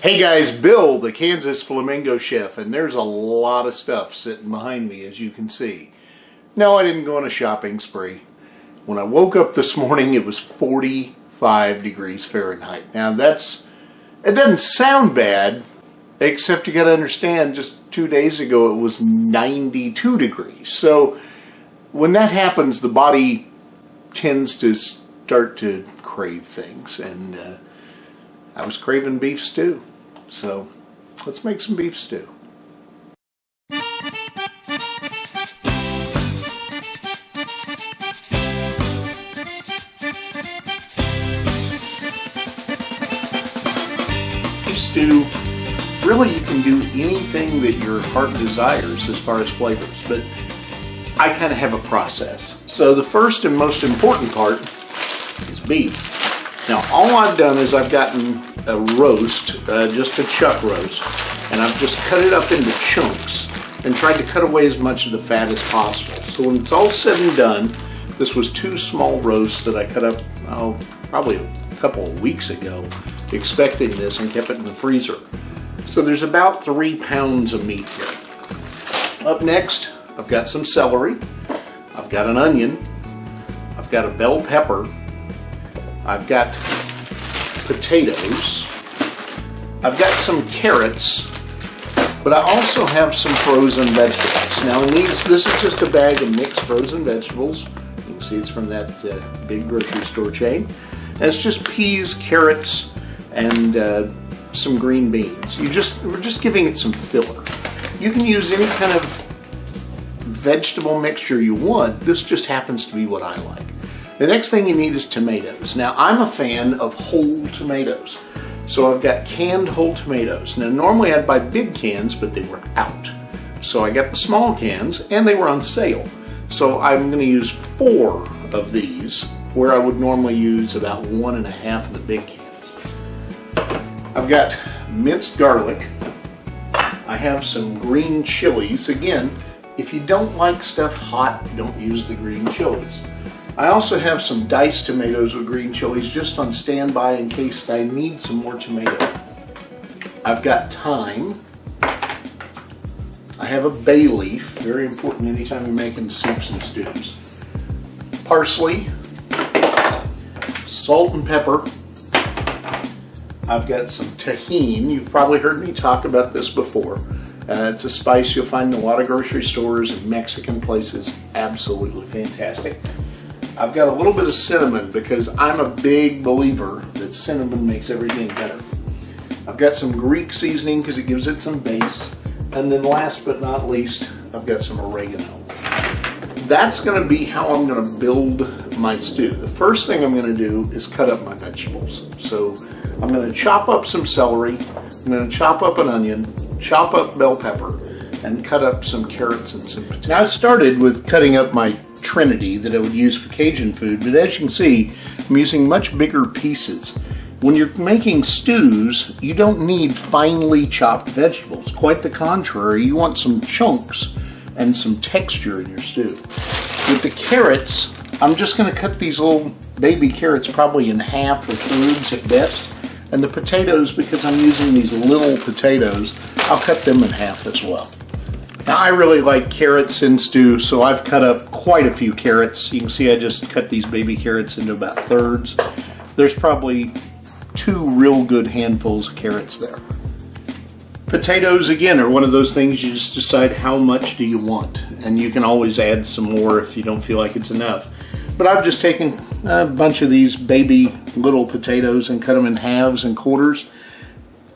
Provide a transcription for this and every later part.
Hey guys, Bill, the Kansas Flamingo chef, and there's a lot of stuff sitting behind me, as you can see. No, I didn't go on a shopping spree. When I woke up this morning, it was 45 degrees Fahrenheit. Now it doesn't sound bad, except you got to understand, just 2 days ago it was 92 degrees. So when that happens, the body tends to start to crave things, and I was craving beef stew. So let's make some beef stew. Beef stew, really you can do anything that your heart desires as far as flavors, but I kind of have a process. So the first and most important part is beef. Now all I've done is I've gotten a roast, just a chuck roast, and I've just cut it up into chunks and tried to cut away as much of the fat as possible. So when it's all said and done, this was 2 small roasts that I cut up probably a couple of weeks ago, expecting this, and kept it in the freezer. So there's about 3 pounds of meat here. Up next, I've got some celery, I've got an onion, I've got a bell pepper, I've got potatoes, I've got some carrots, but I also have some frozen vegetables. Now this is just a bag of mixed frozen vegetables. You can see it's from that big grocery store chain. And it's just peas, carrots, and some green beans. We're just giving it some filler. You can use any kind of vegetable mixture you want. This just happens to be what I like. The next thing you need is tomatoes. Now I'm a fan of whole tomatoes. So I've got canned whole tomatoes. Now normally I'd buy big cans, but they were out. So I got the small cans and they were on sale. So I'm going to use 4 of these, where I would normally use about 1.5 of the big cans. I've got minced garlic. I have some green chilies. Again, if you don't like stuff hot, don't use the green chilies. I also have some diced tomatoes with green chilies just on standby in case I need some more tomato. I've got thyme. I have a bay leaf, very important anytime you're making soups and stews. Parsley, salt and pepper. I've got some tahini. You've probably heard me talk about this before. It's a spice you'll find in a lot of grocery stores and Mexican places. Absolutely fantastic. I've got a little bit of cinnamon because I'm a big believer that cinnamon makes everything better. I've got some Greek seasoning because it gives it some base. And then last but not least, I've got some oregano. That's going to be how I'm going to build my stew. The first thing I'm going to do is cut up my vegetables. So I'm going to chop up some celery, I'm going to chop up an onion, chop up bell pepper, and cut up some carrots and some potatoes. Now I started with cutting up my Trinity that I would use for Cajun food, but as you can see, I'm using much bigger pieces. When you're making stews, you don't need finely chopped vegetables. Quite the contrary, you want some chunks and some texture in your stew. With the carrots, I'm just going to cut these little baby carrots probably in half or thirds at best. And the potatoes, because I'm using these little potatoes, I'll cut them in half as well. Now I really like carrots in stew, so I've cut up quite a few carrots. You can see I just cut these baby carrots into about thirds. There's probably 2 real good handfuls of carrots there. Potatoes, again, are one of those things you just decide how much do you want. And you can always add some more if you don't feel like it's enough. But I've just taken a bunch of these baby little potatoes and cut them in halves and quarters.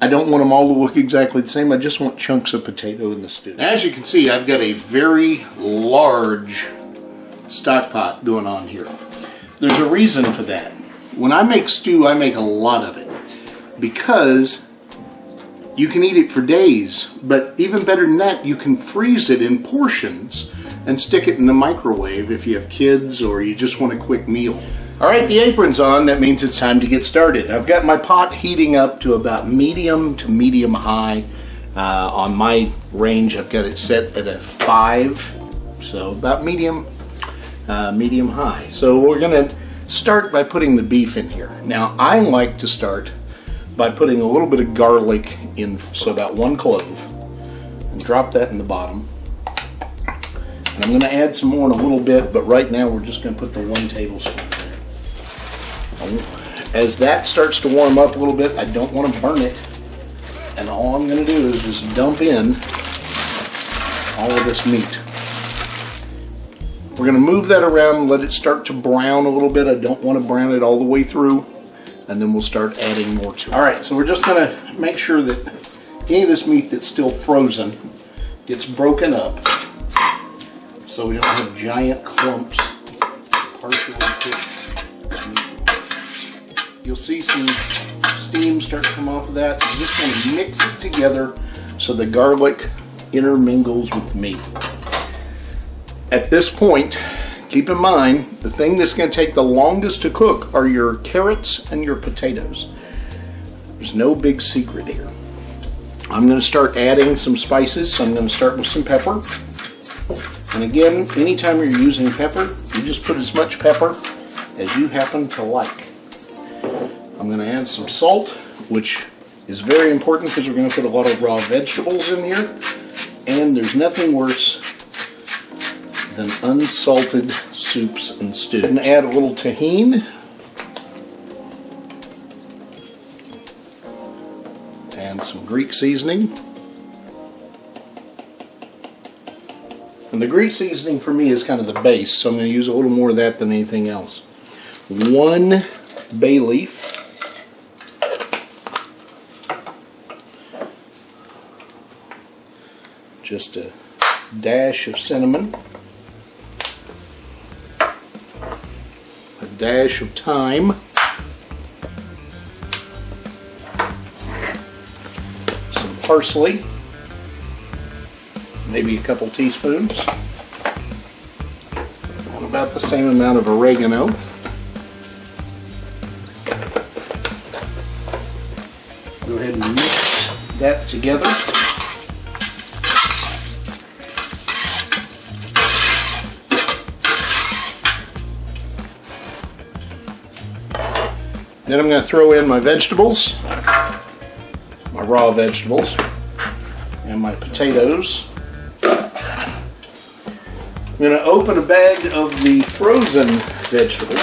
I don't want them all to look exactly the same. I just want chunks of potato in the stew. As you can see, I've got a very large stock pot going on here. There's a reason for that. When I make stew, I make a lot of it because you can eat it for days, but even better than that, you can freeze it in portions and stick it in the microwave if you have kids or you just want a quick meal. All right, the apron's on. That means it's time to get started. I've got my pot heating up to about medium to medium high. On my range, I've got it set at a 5, so about medium high. So we're gonna start by putting the beef in here. Now, I like to start by putting a little bit of garlic in, so about 1 clove, and drop that in the bottom. And I'm going to add some more in a little bit, but right now we're just going to put the 1 tablespoon there. As that starts to warm up a little bit, I don't want to burn it, and all I'm going to do is just dump in all of this meat. We're going to move that around and let it start to brown a little bit. I don't want to brown it all the way through, and then we'll start adding more to it. All right, so we're just going to make sure that any of this meat that's still frozen gets broken up so we don't have giant clumps partially cooked. You'll see some steam start to come off of that. You just want to mix it together so the garlic intermingles with the meat. At this point, keep in mind, the thing that's going to take the longest to cook are your carrots and your potatoes. There's no big secret here. I'm going to start adding some spices. So I'm going to start with some pepper. And again, anytime you're using pepper, you just put as much pepper as you happen to like. I'm going to add some salt, which is very important because we're going to put a lot of raw vegetables in here. And there's nothing worse than unsalted soups and stews. And add a little tahini. And some Greek seasoning. And the Greek seasoning for me is kind of the base, so I'm going to use a little more of that than anything else. 1 bay leaf. Just a dash of cinnamon. A dash of thyme. Some parsley. Maybe a couple teaspoons. And about the same amount of oregano. Go ahead and mix that together. Then I'm going to throw in my vegetables, my raw vegetables, and my potatoes. I'm going to open a bag of the frozen vegetables.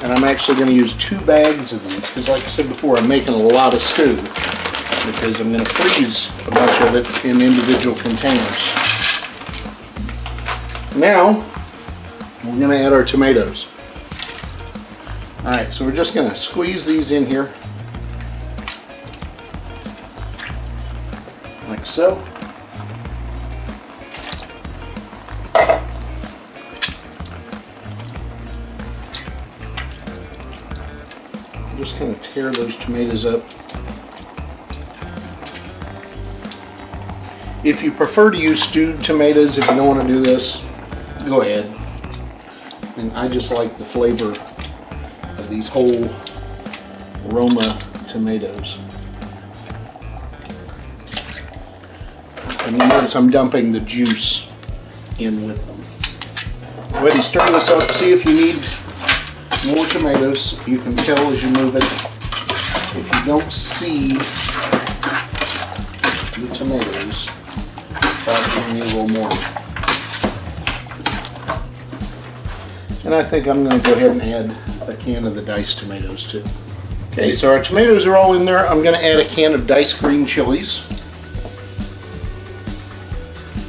And I'm actually going to use 2 bags of these because, like I said before, I'm making a lot of stew because I'm going to freeze a bunch of it in individual containers. Now, we're going to add our tomatoes. Alright, so we're just going to squeeze these in here. Like so. I'm just going to tear those tomatoes up. If you prefer to use stewed tomatoes, if you don't want to do this, go ahead. And I just like the flavor of these whole Roma tomatoes. And you notice I'm dumping the juice in with them. Go ahead and stir this up. See if you need more tomatoes. You can tell as you move it. If you don't see the tomatoes, try need a little more. And I think I'm going to go ahead and add a can of the diced tomatoes too. Okay, so our tomatoes are all in there. I'm going to add a can of diced green chilies.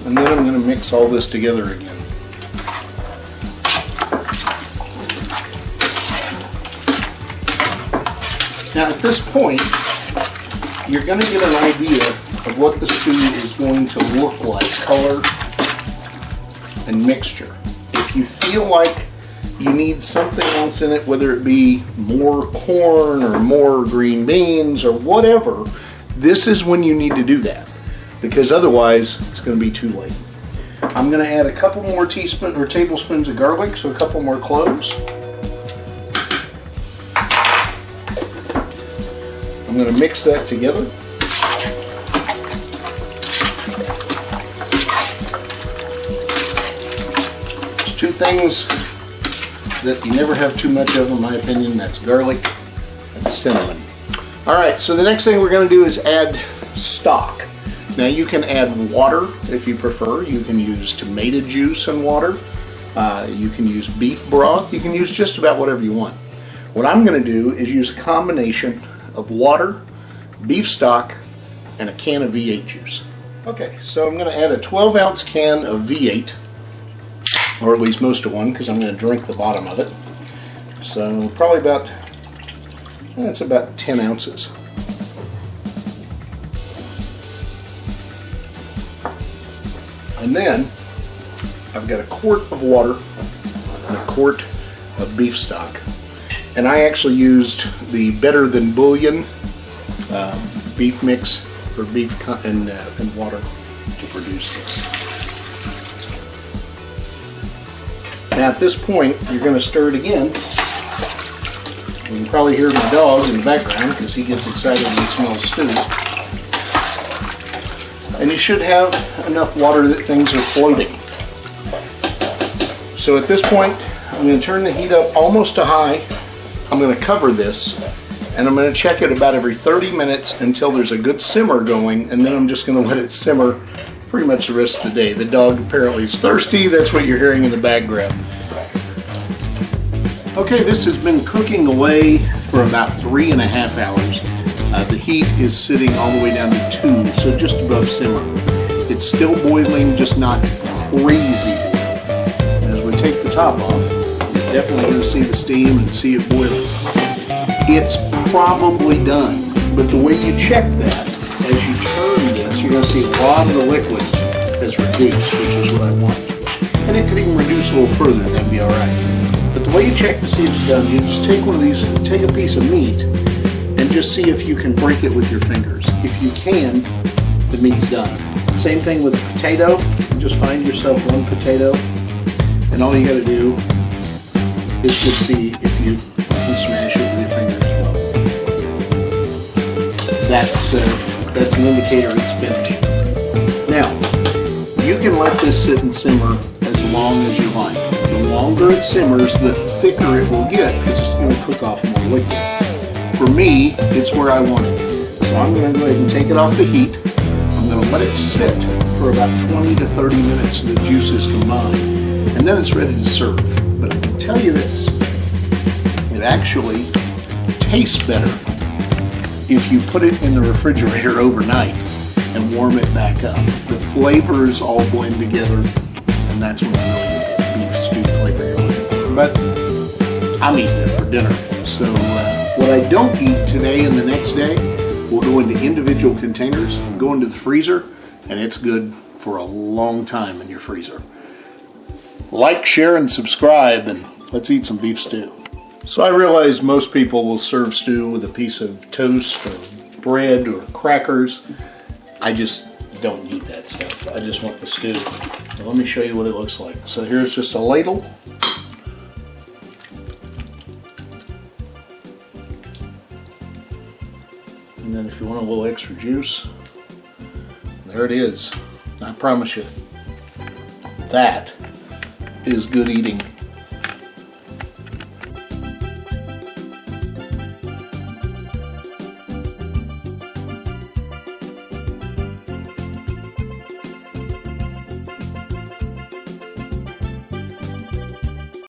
And then I'm going to mix all this together again. Now at this point, you're going to get an idea of what the stew is going to look like, color and mixture. If you feel like you need something else in it, whether it be more corn or more green beans or whatever, this is when you need to do that, because otherwise it's going to be too late. I'm going to add a couple more teaspoons or tablespoons of garlic, so a couple more cloves. I'm going to mix that together. There's 2 things that you never have too much of, in my opinion. That's garlic and cinnamon. All right, so the next thing we're going to do is add stock. Now you can add water if you prefer. You can use tomato juice and water. You can use beef broth. You can use just about whatever you want. What I'm going to do is use a combination of water, beef stock, and a can of V8 juice. Okay, so I'm going to add a 12-ounce can of V8, or at least most of one, because I'm going to drink the bottom of it. So probably about, that's about 10 ounces. And then I've got a quart of water and a quart of beef stock. And I actually used the Better Than Bouillon beef mix for beef and water to produce this. Now at this point, you're going to stir it again. You can probably hear my dog in the background because he gets excited when he smells stew. And you should have enough water that things are floating. So at this point, I'm going to turn the heat up almost to high. I'm going to cover this, and I'm going to check it about every 30 minutes until there's a good simmer going, and then I'm just going to let it simmer pretty much the rest of the day. The dog apparently is thirsty. That's what you're hearing in the background. Okay, this has been cooking away for about 3.5 hours. The heat is sitting all the way down to 2, so just above simmer. It's still boiling, just not crazy. As we take the top off, you're definitely going to see the steam and see it boiling. It's probably done, but the way you check that, as you turn this, you're going to see a lot of the liquid has reduced, which is what I want. And it could even reduce a little further, that'd be alright. But the way you check to see if it's done, you just take one of these, take a piece of meat, and just see if you can break it with your fingers. If you can, the meat's done. Same thing with a potato. Just find yourself one potato, and all you got to do is just see if you can smash it with your fingers as well. That's an indicator it's finished. Now, you can let this sit and simmer as long as you like. The longer it simmers, the thicker it will get because it's going to cook off more liquid. For me, it's where I want it. So I'm going to go ahead and take it off the heat. I'm going to let it sit for about 20 to 30 minutes so the juices combine. And then it's ready to serve. But I can tell you this, it actually tastes better if you put it in the refrigerator overnight and warm it back up. The flavors all blend together, and that's when you really get that beef stew flavor you're looking for. But I'm eating it for dinner. So what I don't eat today and the next day will go into individual containers, go into the freezer, and it's good for a long time in your freezer. Like, share, and subscribe, and let's eat some beef stew. So I realize most people will serve stew with a piece of toast or bread or crackers. I just don't eat that stuff. I just want the stew. So let me show you what it looks like. So here's just a ladle. And then if you want a little extra juice, there it is. I promise you, that is good eating.